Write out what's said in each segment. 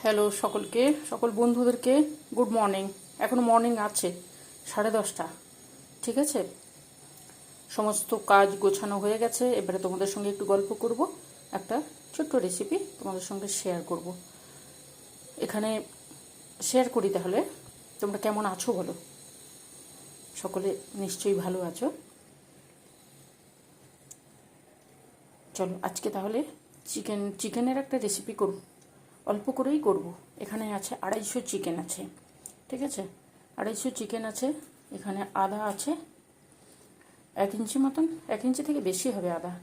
Hello সকলকে, সকল বন্ধুদেরকে গুড মর্নিং। এখনও মর্নিং আছে, 10:30। ঠিক আছে, সমস্ত কাজ গোছানো হয়ে গেছে। এবারে তোমাদের সঙ্গে একটু গল্প করব, একটা ছোট্ট রেসিপি তোমাদের সঙ্গে শেয়ার করব। এখানে শেয়ার করি। তাহলে তোমরা কেমন আছো বলো? সকলে নিশ্চয়ই ভালো আছো। চলো আজকে তাহলে চিকেনের একটা রেসিপি করব, অল্প করেই করব। এখানে আছে 250 চিকেন আছে। ঠিক আছে, 250 চিকেন আছে। এখানে আদা আছে 1 ইঞ্চি মতন, 1 ইঞ্চি থেকে বেশি হবে আদা।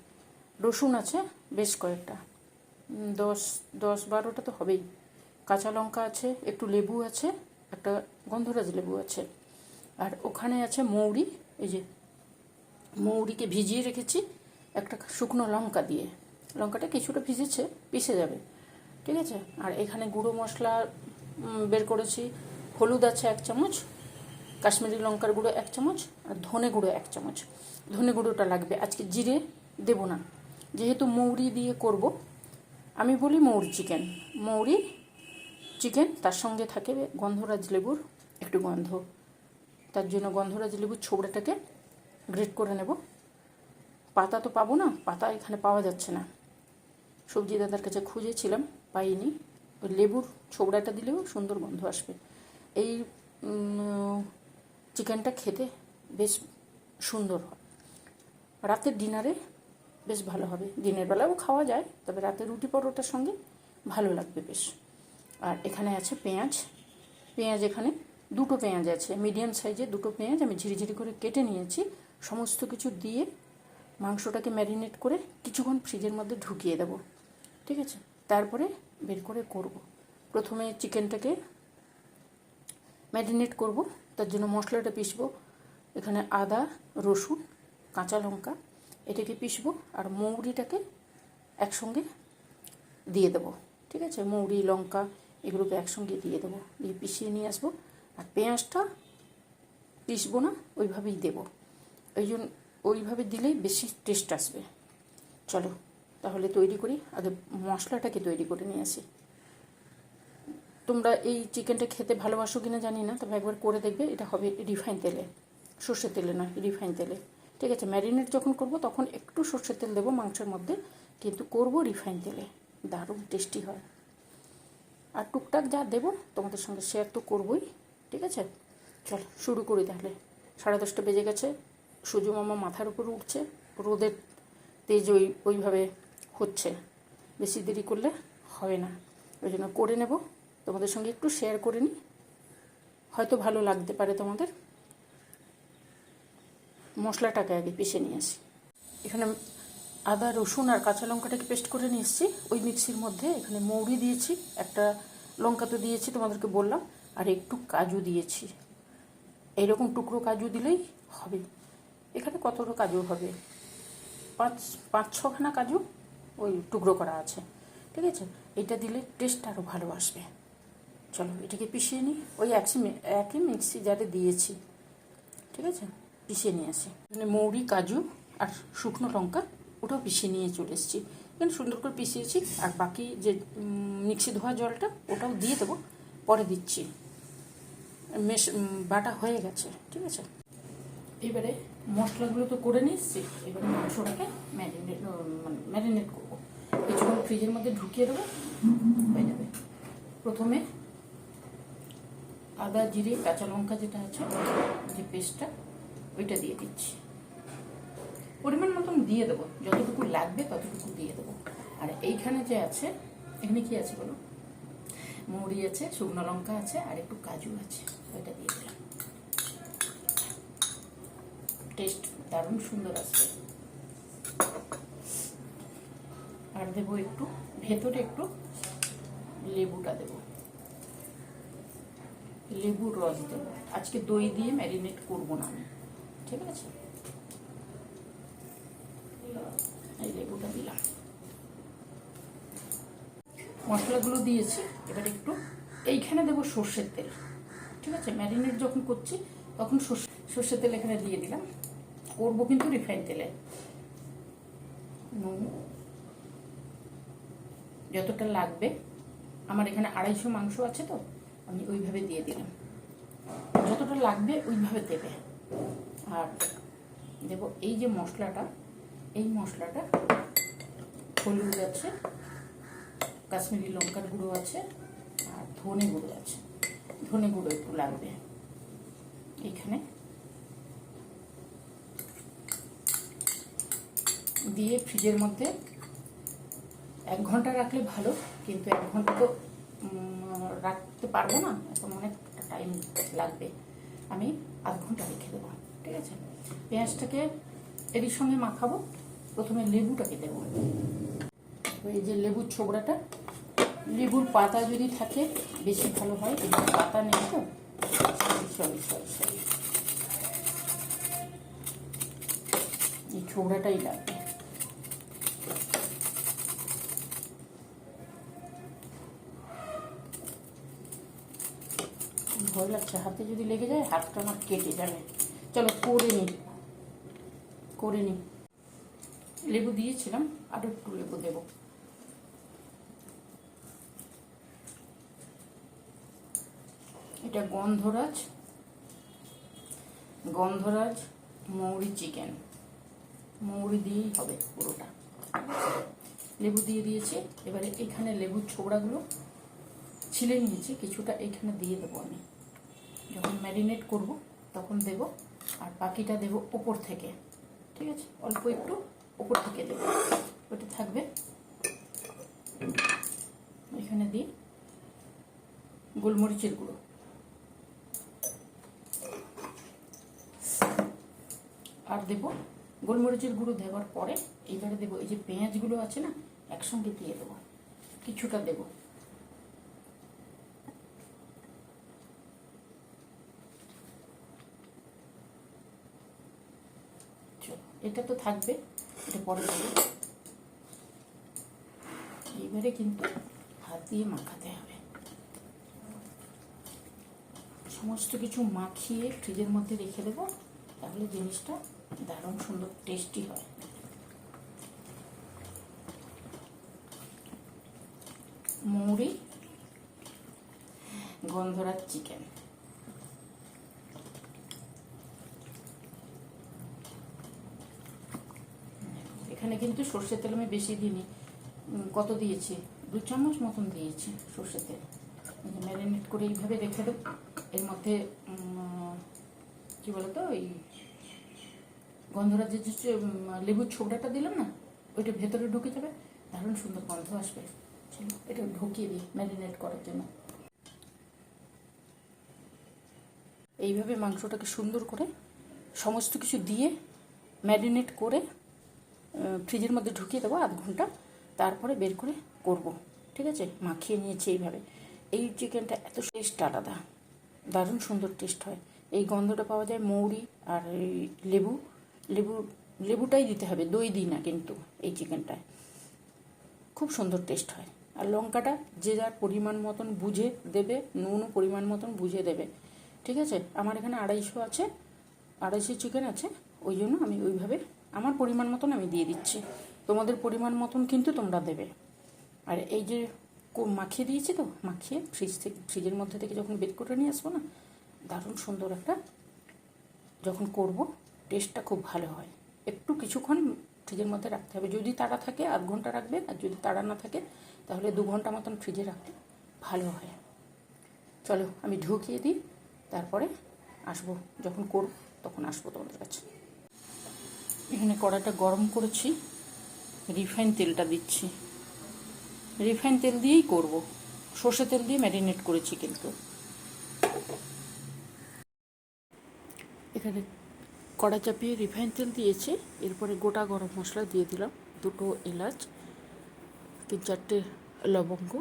রসুন আছে বেশ কয়েকটা, 10-12টা তো হবেই। কাঁচা লঙ্কা আছে, একটু লেবু আছে, একটা গন্ধরাজ লেবু আছে। আর ওখানে আছে মৌরি, এই যে মৌরিকে ভিজিয়ে রেখেছি একটা শুকনো লঙ্কা দিয়ে। লঙ্কাটা কিছুটা ভিজেছে, পিষে যাবে। ঠিক আছে, আর এখানে গুঁড়ো মশলা বের করেছি। হলুদ আছে 1 চামচ, কাশ্মীরি লঙ্কার গুঁড়ো 1 চামচ, আর ধনে গুঁড়ো 1 চামচ। ধনে গুঁড়োটা লাগবে, আজকে জিরে দেব না, যেহেতু মৌরি দিয়ে করব। আমি বলি মৌরি চিকেন, তার সঙ্গে থাকে গন্ধরাজ লেবুর একটু গন্ধ। তার জন্য গন্ধরাজ লেবুর ছোবড়াটাকে গ্রেট করে নেব। পাতা তো পাবো না, পাতা এখানে পাওয়া যাচ্ছে না। সবজি দাদার কাছে খুঁজেছিলাম, পাইনি। ওই লেবুর ছোবড়াটা দিলেও সুন্দর গন্ধ আসবে। এই চিকেনটা খেতে বেশ সুন্দর হয়। রাতের ডিনারে বেশ ভালো হবে। দিনের বেলাও খাওয়া যায়, তবে রাতে রুটি পরোটার সঙ্গে ভালো লাগবে বেশ। আর এখানে আছে পেঁয়াজ এখানে 2টো পেঁয়াজ আছে, মিডিয়াম সাইজের 2টো পেঁয়াজ আমি ঝিরিঝিরি করে কেটে নিয়েছি। সমস্ত কিছু দিয়ে মাংসটাকে ম্যারিনেট করে কিছুক্ষণ ফ্রিজের মধ্যে ঢুকিয়ে দেবো। ঠিক আছে, তারপরে বের করে করব। প্রথমে চিকেনটাকে ম্যারিনেট করব, তার জন্য মশলাটা পিষবো। এখানে আদা, রসুন, কাঁচা লঙ্কা এটাকে পিষবো, আর মৌরিটাকে একসঙ্গে দিয়ে দেবো। ঠিক আছে, মৌরি লঙ্কা এগুলোকে একসঙ্গে দিয়ে দেবো, দিয়ে পিষিয়ে নিয়ে আসবো। আর পেঁয়াজটা পিষবো না, ওইভাবেই দেবো। ওইভাবে দিলেই বেশি টেস্ট আসবে। চলো তাহলে তৈরি করি। আগে মশলাটাকে তৈরি করে নিয়ে আসি। তোমরা এই চিকেনটা খেতে ভালোবাসো কিনা জানি না, তবে একবার করে দেখবে। এটা হবে রিফাইন তেলে, সর্ষের তেলে নয়, রিফাইন তেলে। ঠিক আছে, ম্যারিনেট যখন করব তখন একটু সর্ষের তেল দেবো মাংসের মধ্যে, কিন্তু করব রিফাইন তেলে। দারুণ টেস্টি হয়। আর টুকটাক যা দেবো তোমাদের সঙ্গে শেয়ার তো করবই। ঠিক আছে, চল শুরু করি তাহলে। 10:30 বেজে গেছে, সূর্য মামা মাথার উপর উঠছে, রোদের তেজ ওইভাবে হচ্ছে। বেশি দেরি করলে হবে না, ওই জন্য করে নেব, তোমাদের সঙ্গে একটু শেয়ার করে নিই, হয়তো ভালো লাগতে পারে তোমাদের। মশলাটাকে আগে পিষে নিয়ে আসি। এখানে আদা, রসুন আর কাঁচা লঙ্কাটাকে পেস্ট করে নিয়ে এসেছি ওই মিক্সির মধ্যে। এখানে মৌরি দিয়েছি, একটা লঙ্কা তো দিয়েছি তোমাদেরকে বললাম, আর একটু কাজু দিয়েছি। এইরকম টুকরো কাজু দিলেই হবে। এখানে কতটা কাজু হবে, 5-6খানা কাজু ওই টুকরো করা আছে। ঠিক আছে, এটা দিলে টেস্ট আরও ভালো আসবে। চলো এটাকে পিষিয়ে নিই, ওই একই মিক্সি জারে দিয়েছি। ঠিক আছে, পিষিয়ে নিয়ে আসি। মানে মৌরি, কাজু আর শুকনো লঙ্কা ওটাও পিষিয়ে নিয়ে চলে এসেছি। এখানে সুন্দর করে পিষিয়েছি। আর বাকি যে মিক্সি ধোয়া জলটা ওটাও দিয়ে দেবো, পরে দিচ্ছি। বাটা হয়ে গেছে। ঠিক আছে, এবারে মশলাগুলো তো করে নিচ্ছি। এবারে মাংসটাকে ম্যারিনেট করবো, কিছুক্ষণ ফ্রিজের মধ্যে ঢুকিয়ে দেবো, হয়ে যাবে। প্রথমে আদা, জিরে, কাঁচা লঙ্কা যেটা আছে, যে পেস্টটা, ওইটা দিয়ে দিচ্ছি। পরিমাণ মতন দিয়ে দেবো, যতটুকু লাগবে ততটুকু দিয়ে দেবো। আর এইখানে যে আছে, এখানে কি আছে বলো? মৌরি আছে, শুকনো লঙ্কা আছে, আর একটু কাজু আছে, ওইটা দিয়ে দিলাম। টেস্ট দারুণ সুন্দর আসবে। আর দেবো একটু ভেতরে একটু লেবুটা দেবো, লেবুর রস দেবো। আজকে দই দিয়ে ম্যারিনেট করবো না আমি। ঠিক আছে, এই লেবুটা দিলাম। মশলাগুলো দিয়েছি, এবার একটু এইখানে দেবো সর্ষের তেল। ঠিক আছে, ম্যারিনেট যখন করছি তখন সর্ষের তেল এখানে দিয়ে দিলাম। করবো কিন্তু রিফাইন তেলে। নুন যতটা লাগবে আমার এখানে 250 মাংস আছে, তো আমি ওইভাবে দিয়ে দিলাম। যতটা লাগবে ওইভাবে দেবে। আর দেব এই যে মশলাটা, এই মশলাটা হলুদ আছে, কাশ্মীরি লঙ্কার গুঁড়ো আছে, আর ধনে গুঁড়ো আছে। ধনে গুঁড়ো একটু লাগবে এখানে দিয়ে ফ্রিজের মধ্যে 1 ঘন্টা রাখলে ভালো, কিন্তু 1 ঘন্টা তো রাখতে পারবো না, এখন অনেকটা টাইম লাগবে। আমি আধ ঘন্টা রেখে দেবো, ঠিক আছে। পেঁয়াজটাকে এর সঙ্গে মাখাবো। প্রথমে লেবুটাকে দেবো। এই যে লেবুর ছোবড়াটা, লেবুর পাতা যদি থাকে বেশি ভালো হয়, কিন্তু পাতা নেই তো, সরি এই ছোবড়াটাই লাগবে। ভয় লাগছে, হাতে যদি লেগে যায় হাতটা আমার কেটে যাবে। চলো করে নিই। লেবু দিয়েছিলাম, আরও একটু লেবু দেব। এটা গন্ধরাজ মৌরি চিকেন, মৌরি দিয়েই হবে পুরোটা। লেবু দিয়ে দিয়েছি। এবারে এখানে লেবুর ছোবড়াগুলো ছিলে নিয়েছি, কিছুটা এখানে দিয়ে দেবো। আমি যখন ম্যারিনেট করব তখন দেব, আর বাকিটা দেব ওপর থেকে, ঠিক আছে। অল্প একটু ওপর থেকে দেব, ওটা থাকবে। এখানে দিই গোলমরিচের গুঁড়ো, আর দেব গোলমরিচের গুঁড়ো দেওয়ার পরে এইবারে দেবো এই যে পেঁয়াজগুলো আছে না, একসঙ্গে দিয়ে দেবো, কিছুটা দেবো। এটা তো থাকবে, এটা পরে দেবো। এইবারে কিন্তু হাত দিয়ে মাখাতে হবে। সমস্ত কিছু মাখিয়ে ফ্রিজের মধ্যে রেখে দেবো, তাহলে জিনিসটা দারুণ সুন্দর টেস্টি হয়। মৌরি গন্ধরাজ চিকেন। এখানে কিন্তু সর্ষের তেল আমি বেশি দিইনি, কত দিয়েছি, 2 চামচ মতন দিয়েছি সর্ষের তেল। ম্যারিনেট করে এইভাবে রেখে দেবো। এর মধ্যে কি বলতো, ওই গন্ধরাজের যে লেবুর ছোবড়াটা দিলাম না, ওইটা ভেতরে ঢুকে যাবে, দারুণ সুন্দর গন্ধ আসবে। চলো এটা ঢুকিয়ে দিই ম্যারিনেট করার জন্য। এইভাবে মাংসটাকে সুন্দর করে সমস্ত কিছু দিয়ে ম্যারিনেট করে ফ্রিজের মধ্যে ঢুকিয়ে দেবো আধ ঘন্টা, তারপরে বের করে করব, ঠিক আছে। মাখিয়ে নিয়েছি এইভাবে। এই চিকেনটা এত টেস্ট আলাদা, দারুণ সুন্দর টেস্ট হয়। এই গন্ধটা পাওয়া যায় মৌরি আর এই লেবুটাই দিতে হবে, দই দিই না কিন্তু এই চিকেনটায়। খুব সুন্দর টেস্ট হয়। আর লঙ্কাটা যে যার পরিমাণ মতন বুঝে দেবে, নুনও পরিমাণ মতন বুঝে দেবে, ঠিক আছে। আমার এখানে 250 আছে, 250 চিকেন আছে, ওই জন্য আমি ওইভাবে আমার পরিমাণ মতন আমি দিয়ে দিচ্ছি। তোমাদের পরিমাণ মতন কিন্তু তোমরা দেবে। আর এই যে মাখিয়ে দিয়েছি, তো মাখিয়ে ফ্রিজের মধ্যে থেকে যখন বের করে নিয়ে আসবো না, দারুণ সুন্দর একটা, যখন করব টেস্টটা খুব ভালো হয়। একটু কিছুক্ষণ ফ্রিজের মধ্যে রাখতে হবে, যদি তাড়া থাকে আধ ঘন্টা রাখবে, আর যদি তাড়া না থাকে তাহলে 2 ঘন্টা মতন ফ্রিজে রাখলে ভালো হয়। চলো আমি ঢুকিয়ে দিই, তারপরে আসবো, যখন করব তখন আসবো তোমাদের কাছে। এখানে কড়াইটা গরম করেছি, রিফাইন তেলটা দিচ্ছি। রিফাইন তেল দিয়েই করব, সর্ষে তেল দিয়ে ম্যারিনেট করেছি কিন্তু। এখানে কড়া চাপিয়ে রিফাইন তেল দিয়েছি, এরপরে গোটা গরম মশলা দিয়ে দিলাম, 2টো এলাচ, 3-4টে লবঙ্গ,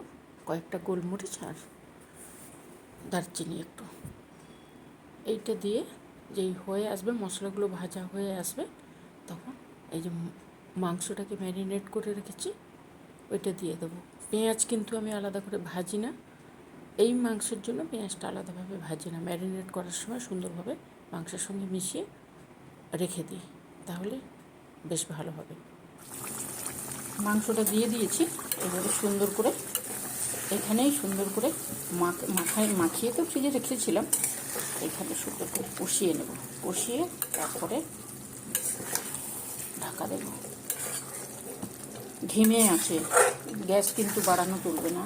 কয়েকটা গোলমরিচ আর দারচিনি একটু। এইটা দিয়ে যেই হয়ে আসবে, মশলাগুলো ভাজা হয়ে আসবে, তখন এই যে মাংসটাকে ম্যারিনেট করে রেখেছি ওইটা দিয়ে দেবো। পেঁয়াজ কিন্তু আমি আলাদা করে ভাজি না, এই মাংসের জন্য পেঁয়াজটা আলাদাভাবে ভাজি না, ম্যারিনেট করার সময় সুন্দরভাবে মাংসের সঙ্গে মিশিয়ে রেখে দিই, তাহলে বেশ ভালো হবে। মাংসটা দিয়ে দিয়েছি, এবারে সুন্দর করে এখানেই সুন্দর করে মাখিয়ে তো ফ্রিজে রেখেছিলাম, এখানে সুন্দর করে কষিয়ে নেব। কষিয়ে তারপরে ঢাকা দেব। ধিমে আছে, গ্যাস কিন্তু বাড়ানো চলবে না,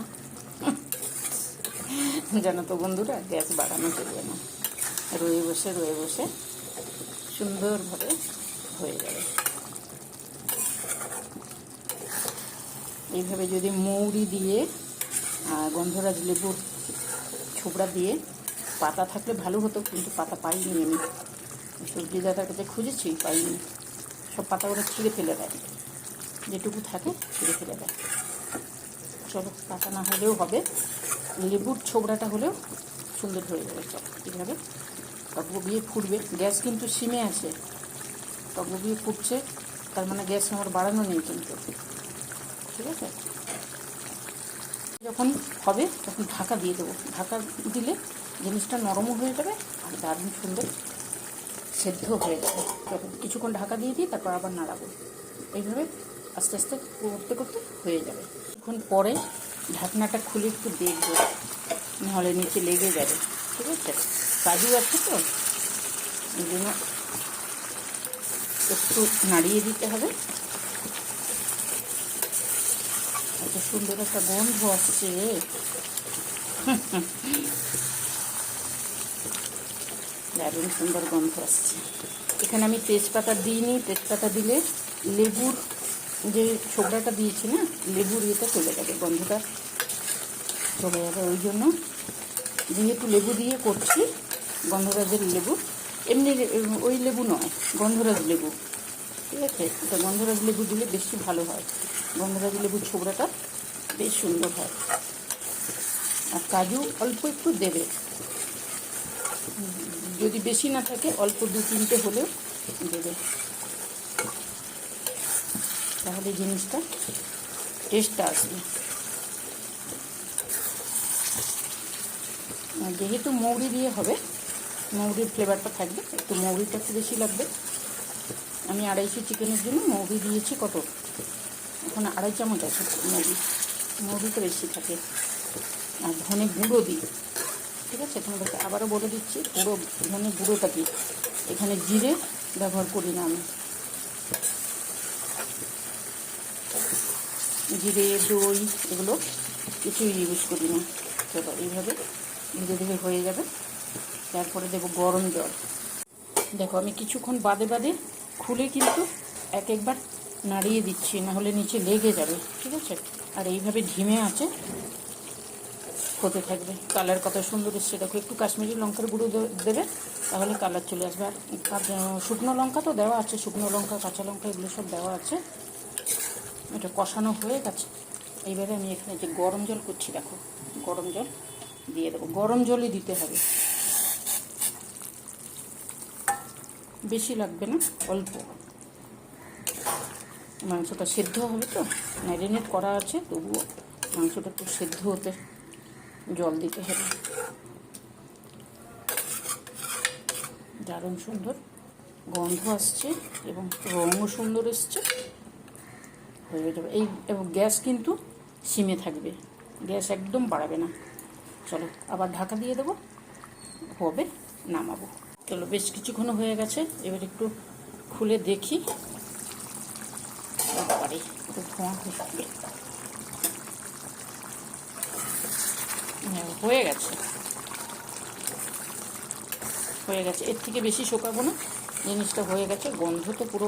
জানো তো বন্ধুরা, গ্যাস বাড়ানো চলবে না। রয়ে বসে সুন্দরভাবে হয়ে যাবে। এইভাবে যদি মৌরি দিয়ে গন্ধরাজ লেবুর ছোবড়া দিয়ে, পাতা থাকলে ভালো হতো, কিন্তু পাতা পাইনি আমি। সবজি দাদার কাছে খুঁজেছি, পাইনি। সব পাতা ওরা ছিঁড়ে ফেলে দেয়, যেটুকু থাকে ছিঁড়ে ফেলে দেয়। চলো, পাতা না হলেও হবে, লেবুর ছোবড়াটা হলেও সুন্দর হয়ে যাবে। সব এইভাবে টকবগিয়ে ফুটবে। গ্যাস কিন্তু সিমে আছে, টকবগিয়ে ফুটছে, তার মানে গ্যাস আমার বাড়ানো নেই কিন্তু, ঠিক আছে। যখন হবে তখন ঢাকা দিয়ে দেবো। ঢাকা দিলে জিনিসটা নরমও হয়ে যাবে আর দারুণ সুন্দর সেদ্ধ হয়ে যাবে। যখন কিছুক্ষণ ঢাকা দিয়ে দিই, তারপর আবার নাড়াবো। এইভাবে আস্তে আস্তে করতে করতে হয়ে যাবে। কিছুক্ষণ পরে ঢাকনাটা খুলে একটু দেখবো, নাহলে নিচে লেগে যাবে, ঠিক আছে। কাজু আছে তো, এই জন্য একটু নাড়িয়ে দিতে হবে। এত সুন্দর একটা গন্ধ আসছে, দারুণ সুন্দর গন্ধ আসছে। এখানে আমি তেজপাতা দিইনি, তেজপাতা দিলে লেবুর যে ছোবড়াটা দিয়েছি না, লেবুর ইয়েটা চলে যাবে, গন্ধটা চলে যাবে। ওই জন্য যেহেতু লেবু দিয়ে করছি, গন্ধরাজের লেবু, এমনি ওই লেবু নয়, গন্ধরাজ লেবু, ঠিক আছে। এটা গন্ধরাজ লেবু দিলে বেশি ভালো হয়, গন্ধরাজ লেবুর ছোবড়াটা বেশ সুন্দর হয়। আর কাজু অল্প একটু দেবে, যদি বেশি না থাকে অল্প 2-3টে হলেও দেবে, তাহলে জিনিসটা টেস্টটা আসবে। যেহেতু মৌরি দিয়ে হবে, মৌরির ফ্লেভারটা থাকবে, একটু মৌরিটা একটু বেশি লাগবে। আমি 250 চিকেনের জন্য মৌরি দিয়েছি কত, এখন 2.5 চামচ আছে মৌরি তো বেশি থাকে। আর ধনে গুঁড়ো দিই, ঠিক আছে। তোমাদেরকে আবারও বলে দিচ্ছি, পুরো ধনে গুঁড়োটা দিই। এখানে জিরে ব্যবহার করি না আমি, জিরে দই এগুলো কিছুই ইউজ করি না। চলো, এইভাবে ধীরে ধীরে হয়ে যাবে। তারপরে দেবো গরম জল। দেখো, আমি কিছুক্ষণ বাদে বাদে খুলে কিন্তু একবার নাড়িয়ে দিচ্ছি, নাহলে নিচে লেগে যাবে, ঠিক আছে। আর এইভাবে ধিমে আছে হতে থাকবে। কালার কত সুন্দর এসছে দেখো। একটু কাশ্মীরি লঙ্কার গুঁড়ো দেবে, তাহলে কালার চলে আসবে। আর শুকনো লঙ্কা তো দেওয়া আছে, শুকনো লঙ্কা কাঁচা লঙ্কা এগুলো সব দেওয়া আছে। এটা কষানো হয়ে গেছে। এইবারে আমি এখানে যে গরম জল করছি, দেখো, গরম জল দিয়ে দেবো। গরম জলই দিতে হবে, বেশি লাগবে না, অল্প। মাংসটা সেদ্ধ হবে তো, ম্যারিনেট করা আছে, তবুও মাংসটা একটু সেদ্ধ হতে জল দিতে হবে। দারুণ সুন্দর গন্ধ আসছে এবং রঙও সুন্দর এসছে, হয়ে যাবে। এবং গ্যাস কিন্তু সিমে থাকবে, গ্যাস একদম বাড়াবে না। চলো, আবার ঢাকা দিয়ে দেবো, হবে, নামাবো। চলো, বেশ কিছুক্ষণ হয়ে গেছে, এবার একটু খুলে দেখি। বাড়ি একটু ধোঁয়া হচ্ছে, হয়ে গেছে, হয়ে গেছে। এর থেকে বেশি শোকাবো না, জিনিসটা হয়ে গেছে। গন্ধ তো পুরো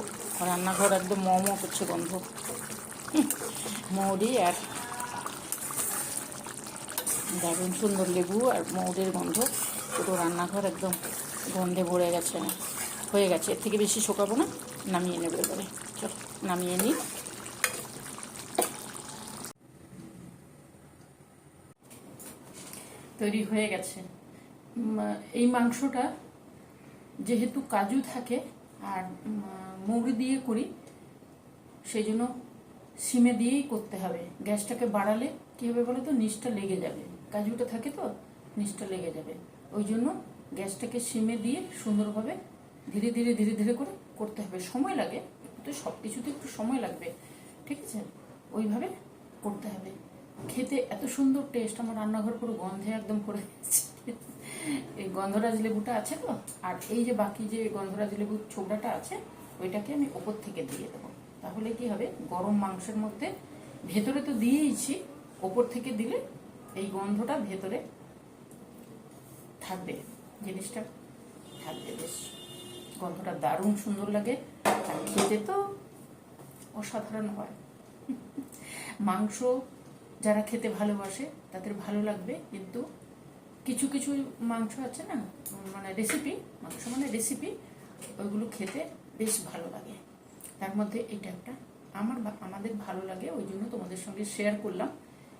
রান্নাঘর একদম ম করছে গন্ধ। মৌরি আর দারুণ সুন্দর লেবু আর মৌরির গন্ধ, পুরো রান্নাঘর একদম গন্ধে ভরে গেছে। না, হয়ে গেছে। এর থেকে বেশি শোকাবো না, নামিয়ে নেবো এবারে। চল, নামিয়ে নিই। তৈরি হয়ে গেছে। এই মাংসটা যেহেতু কাজু থাকে আর মৌরি দিয়ে করি, সেই জন্য সিমে দিয়েই করতে হবে। গ্যাসটাকে বাড়ালে কী হবে বলো তো, নিচটা লেগে যাবে, কাজুটা থাকে তো, নিচটা লেগে যাবে। ওই জন্য গ্যাসটাকে সিমে দিয়ে সুন্দরভাবে ধীরে ধীরে ধীরে ধীরে করে করতে হবে। সময় লাগে তো, সব কিছুতে একটু সময় লাগবে, ঠিক আছে। ওইভাবে করতে হবে। খেতে এত সুন্দর টেস্ট, আমার রান্নাঘর পুরো গন্ধে একদম ভরে গেছে। এই গন্ধরাজ লেবুটা আছে তো, আর এই যে বাকি যে গন্ধরাজ লেবুর ছোবড়াটা আছে ওইটাকে আমি ওপর থেকে দিয়ে দেবো। তাহলে কি হবে, গরম মাংসের মধ্যে ভেতরে তো দিয়েইছি, ওপর থেকে দিলে এই গন্ধটা ভেতরে থাকবে, জিনিসটা থাকবে, বেশ গন্ধটা দারুণ সুন্দর লাগে। আর খেতে তো অসাধারণ হয়। মাংস যারা খেতে ভালোবাসে তাদের ভালো লাগবে, কিন্তু কিছু কিছু মাংস আছে না, মানে রেসিপি, মাংস মানে রেসিপি, ওইগুলো খেতে বেশ ভালো লাগে। তার মধ্যে এটা একটা আমাদের ভালো লাগে, ওই জন্য তোমাদের সঙ্গে শেয়ার করলাম।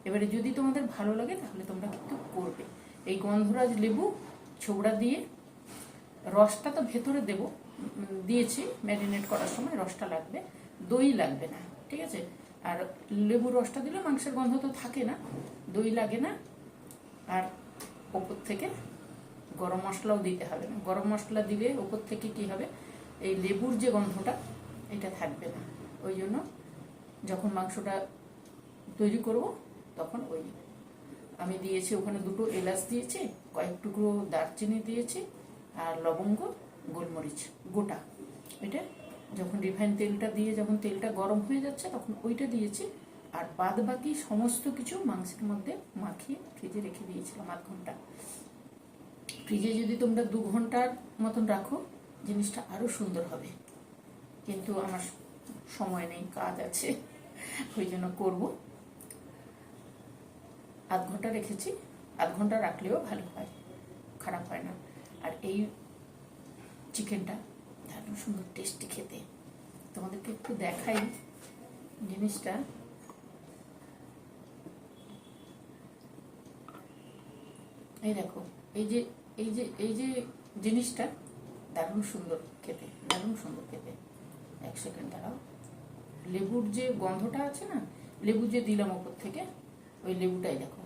এবারে যদি তোমাদের ভালো লাগে তাহলে তোমরা কিন্তু করবে। এই গন্ধরাজ লেবু ছোবড়া দিয়ে, রসটা তো ভেতরে দিয়েছি ম্যারিনেট করার সময়, রসটা লাগবে, দই লাগবে না, ঠিক আছে। আর লেবুর রসটা দিলে মাংসের গন্ধ তো থাকে না, দই লাগে না। আর ওপর থেকে গরম মশলাও দিতে হবে না, গরম মশলা দিলে ওপর থেকে কি হবে, এই লেবুর যে গন্ধটা এটা থাকবে না। ওই জন্য যখন মাংসটা তৈরি করব তখন ওই আমি দিয়েছি ওখানে 2টো এলাচ দিয়েছি, কয়েক টুকরো দারচিনি দিয়েছি, আর লবঙ্গ, গোলমরিচ গোটা। এটা যখন রিফাইন তেলটা দিয়ে যখন তেলটা গরম হয়ে যাচ্ছে তখন ওইটা দিয়েছি। আর বাদ বাকি সমস্ত কিছু মাংসের মধ্যে মাখিয়ে ফ্রিজে রেখে দিয়েছিলাম 8 ঘন্টা। ফ্রিজে যদি তোমরা 2 ঘন্টার মতন রাখো জিনিসটা আরও সুন্দর হবে, কিন্তু আমার সময় নেই, কাজ আছে, ওই জন্য করবো। 8 ঘন্টা রেখেছি, 8 ঘন্টা রাখলেও ভালো হয়, খারাপ হয় না। আর এই চিকেনটা দারুণ সুন্দর টেস্টি খেতে। তোমাদেরকে একটু দেখাই জিনিসটা। এই দেখো, এই যে জিনিসটা দারুণ সুন্দর খেতে, দারুণ সুন্দর খেতে। 1 সেকেন্ড দাঁড়াও, লেবুর যে গন্ধটা আছে না, লেবু যে দিলাম ওপর থেকে, ওই লেবুটাই দেখো।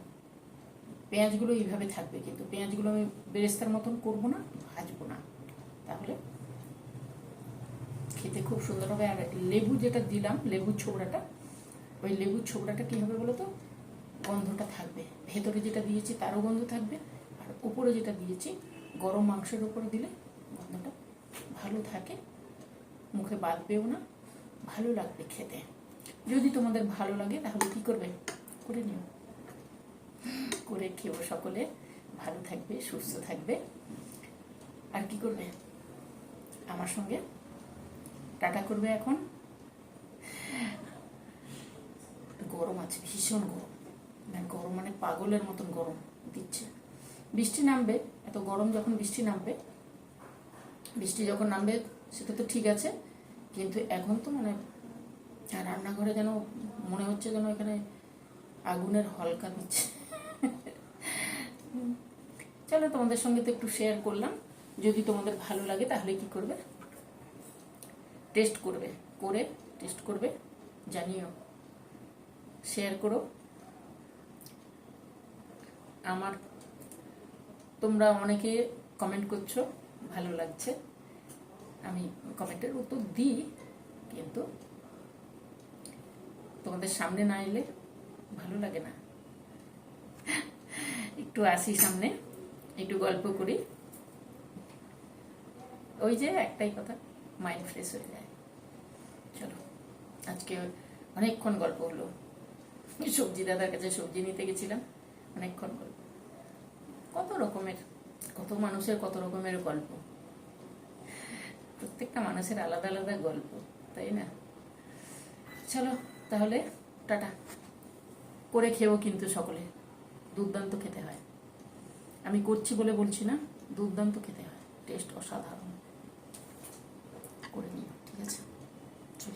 পেঁয়াজগুলো এইভাবে থাকবে, কিন্তু পেঁয়াজগুলো আমি বেরেস্তার মতন করবো না, ভাজবো না, তাহলে খেতে খুব সুন্দর হবে। আর লেবু যেটা দিলাম, লেবুর ছোবড়াটা, ওই লেবুর ছোবড়াটা কী হবে বলো তো, গন্ধটা থাকবে, ভেতরে যেটা দিয়েছি তারও গন্ধ থাকবে, আর উপরে যেটা দিয়েছি গরম মাংসের উপরে দিলে গন্ধটা ভালো থাকে, মুখে বাঁধবেও না, ভালো লাগবে খেতে। যদি তোমাদের ভালো লাগে তাহলে কি করবে, করে নিও, করে খেও সকলে, ভালো থাকবে, সুস্থ থাকবে। আর কি করবে, আমার সঙ্গে টাটা করবে। এখন গরম আছে, ভীষণ গরম, গরম মানে পাগলের মতন গরম দিচ্ছে। বৃষ্টি নামবে, এত গরম যখন বৃষ্টি নামবে, বৃষ্টি যখন নামবে সেটা তো ঠিক আছে, কিন্তু এখন তো মানে রান্নাঘরে যেন মনে হচ্ছে যেন এখানে আগুনের হলকা দিচ্ছে। চলো, তোমাদের সঙ্গে তো একটু শেয়ার করলাম। যদি তোমাদের ভালো লাগে তাহলে কি করবে, টেস্ট করবে, করে টেস্ট করবে, জানিও, শেয়ার করো। আমার তোমরা অনেকে কমেন্ট করছো, ভালো লাগছে, আমি কমেন্টের উত্তর দিই, কিন্তু তোমাদের সামনে না এলে ভালো লাগে না। একটু আসি সামনে, একটু গল্প করি, ওই যে একটাই কথা, মাইন্ড ফ্রেশ হয়ে যায়। চলো, আজকে অনেকক্ষণ গল্প হলো। সবজি দাদার কাছে সবজি নিতে গেছিলাম, অনেকক্ষণ গল্প, কত রকমের, কত মানুষের কত রকমের গল্প, প্রত্যেকটা মানুষের আলাদা আলাদা গল্প, তাই না? চলো তাহলে টাটা, করে খেও কিন্তু সকলে, দুর্দান্ত খেতে হয়, আমি করছি বলে বলছি না, দুর্দান্ত খেতে হয়, টেস্ট অসাধারণ, করে নিও, ঠিক আছে? চল।